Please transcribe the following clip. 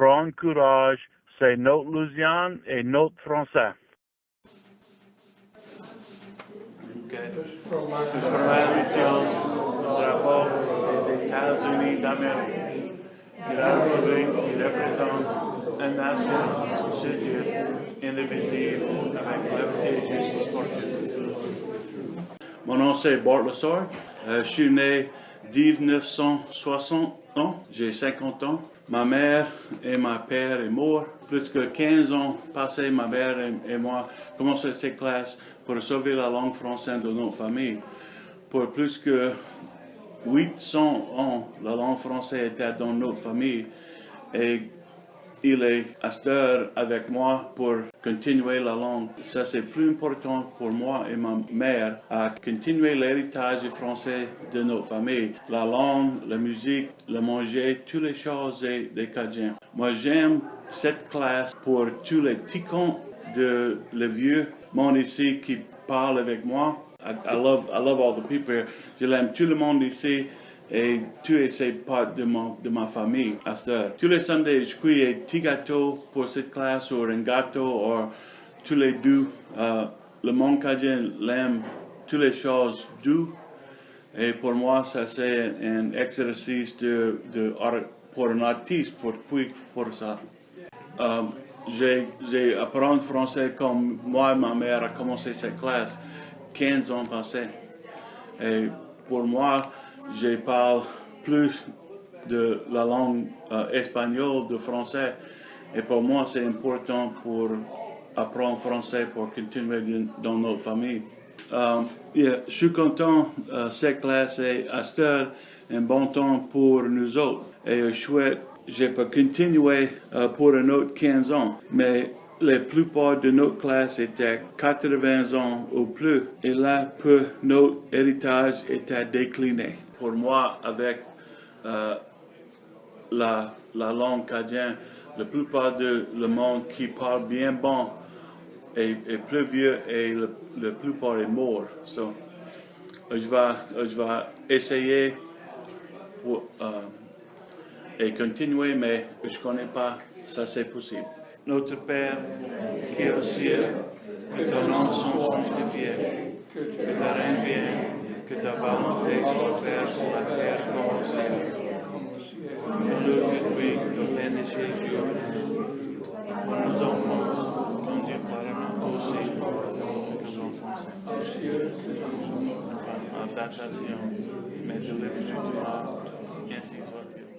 prends courage, c'est notre Louisiane et notre français. Okay. Je promets l'allégeance au drapeau des États-Unis d'Amérique, qui la République qui représente une nation soudure, indivisible, avec liberté et justice pour tous. Mon nom c'est Bart Lessard. Je suis né 1960 ans, j'ai 50 ans. Ma mère et mon père sont morts. Plus que 15 ans passés, ma mère et moi commençons ces classes pour sauver la langue française de notre famille. Pour plus que 800 ans, la langue française était dans notre famille et il est à cette heure avec moi pour continuer la langue. Ça, c'est plus important pour moi et ma mère à continuer l'héritage français de notre famille. La langue, la musique, le manger, toutes les choses des Cajuns. Moi, j'aime cette classe pour tous les ticons de le vieux monde ici qui parle avec moi. I love all the people here. Je l'aime tout le monde ici. Et tous ces parts de ma famille à cette heure. Tous les samedis, je cuis un petit gâteau pour cette classe, ou un gâteau, ou tous les deux. Le monde cajun l'aime toutes les choses douces. Et pour moi, ça c'est un exercice pour un artiste, pour ça. J'ai appris français comme moi et ma mère a commencé cette classe 15 ans passés. Et pour moi, je parle plus de la langue espagnole, de français. Et pour moi, c'est important pour apprendre français, pour continuer dans notre famille. Je suis content, cette classe est à cette heure un bon temps pour nous autres. Et je souhaite, je peux continuer pour un autre 15 ans. Mais la plupart de notre classe étaient 80 ans ou plus. Et là, notre héritage était décliné. Pour moi, avec la langue cajun, la plupart de le monde qui parle bien bon est plus vieux et la plupart est mort. So, je vais essayer et continuer, mais je ne connais pas ça c'est possible. Notre Père qui est au ciel, que ton nom soit sanctifié, que ta règne vienne, que ta volonté soit faite sur la terre comme au ciel. Donne-nous aujourd'hui notre pain de chaque jour. Pour nos offenses, ton Dieu pardonne aussi nos offenses. En tentation, mais délivre-nous du mal, ainsi soit-il.